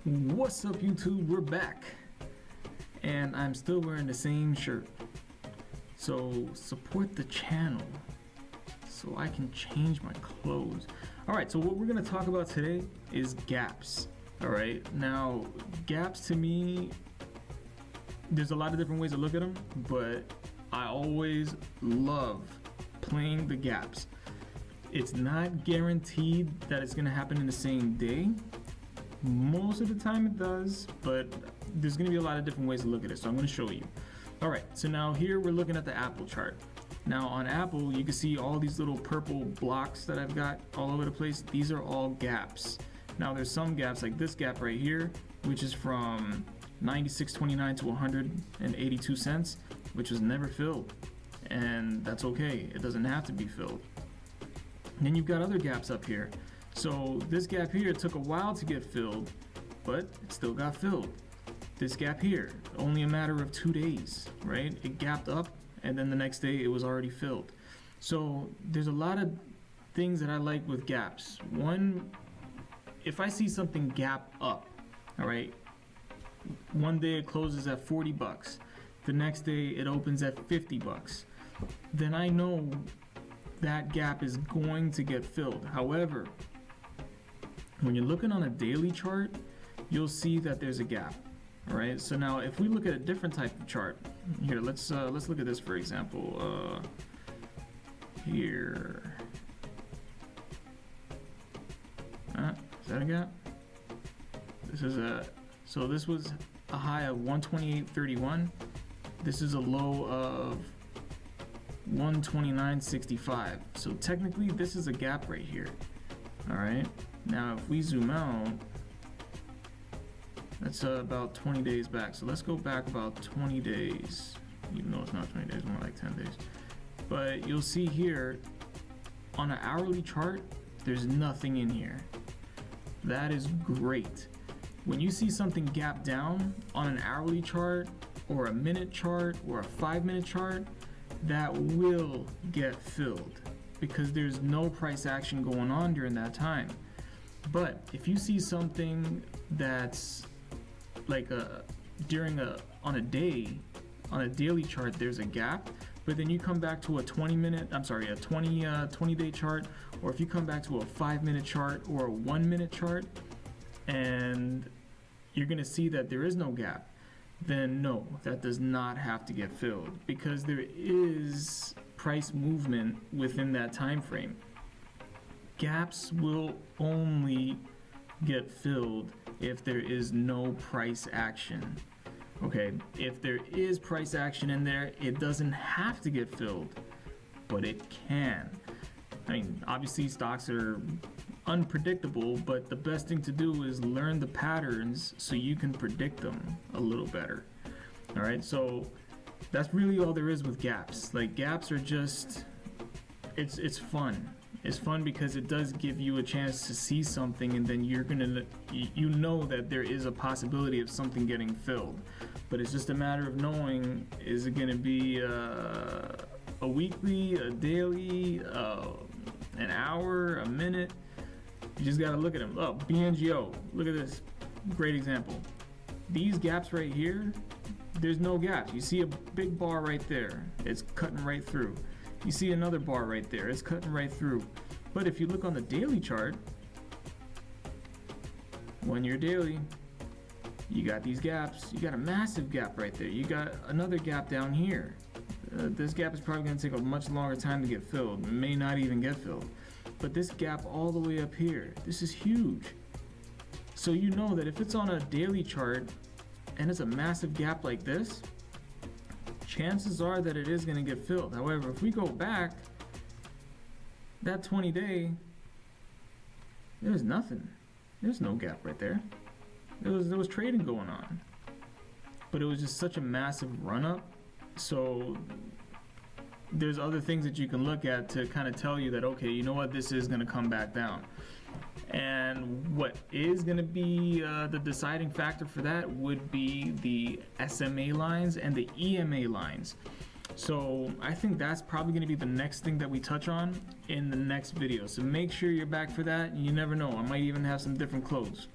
What's up, YouTube? We're back, and I'm still wearing the same shirt. So support the channel so I can change my clothes. Alright, so what we're gonna talk about today is gaps. Alright, now gaps to me, there's a lot of different ways to look at them, but I always love playing the gaps. It's not guaranteed that it's gonna happen in the same day. Most of the time it does, but there's going to be a lot of different ways to look at it, so I'm going to show you. Alright, so now here we're looking at the Apple chart. Now on Apple, you can see all these little purple blocks that I've got all over the place. These are all gaps. Now there's some gaps, like this gap right here, which is from 96.29 to 182 cents, which was never filled. And that's okay, it doesn't have to be filled. And then you've got other gaps up here. So this gap here took a while to get filled, but it still got filled. This gap here, only a matter of 2 days, right? It gapped up and then the next day it was already filled. So there's a lot of things that I like with gaps. One, if I see something gap up, all right, one day it closes at 40 bucks. The next day it opens at 50 bucks. Then I know that gap is going to get filled. However, when you're looking on a daily chart, you'll see that there's a gap. All right. So now, if we look at a different type of chart, here, let's look at this for example. Here, is that a gap? This is so this was a high of 128.31. This is a low of 129.65. So technically, this is a gap right here. All right. Now, if we zoom out, that's about 20 days back. So let's go back about 20 days, even though it's not 20 days, more like 10 days. But you'll see here, on an hourly chart, there's nothing in here. That is great. When you see something gap down on an hourly chart, or a minute chart, or a 5-minute chart, that will get filled because there's no price action going on during that time. But if you see something that's like on a daily chart, there's a gap, but then you come back to a 20 day chart, or if you come back to a 5-minute chart or a 1-minute chart, and you're gonna see that there is no gap, then no, that does not have to get filled because there is price movement within that time frame. Gaps will only get filled if there is no price action. Okay, if there is price action in there, it doesn't have to get filled, but it can. I mean, obviously stocks are unpredictable, but the best thing to do is learn the patterns so you can predict them a little better. All right, so that's really all there is with gaps. Like, gaps are just, it's fun. It's fun because it does give you a chance to see something, and then you know that there is a possibility of something getting filled. But it's just a matter of knowing, is it going to be a weekly, a daily, an hour, a minute? You just got to look at them. Oh, BNGO, look at this. Great example. These gaps right here, there's no gaps. You see a big bar right there. It's cutting right through. You see another bar right there, it's cutting right through. But if you look on the daily chart, 1 year daily, you got these gaps. You got a massive gap right there. You got another gap down here. This gap is probably going to take a much longer time to get filled. It may not even get filled. But this gap all the way up here, this is huge. So you know that if it's on a daily chart and it's a massive gap like this, chances are that it is going to get filled. However, if we go back, that 20 day, there's nothing. There's no gap right there. There was trading going on, but it was just such a massive run up. So there's other things that you can look at to kind of tell you that, okay, you know what, this is going to come back down. And what is going to be the deciding factor for that would be the SMA lines and the EMA lines. So I think that's probably going to be the next thing that we touch on in the next video. So make sure you're back for that. You never know, I might even have some different clothes.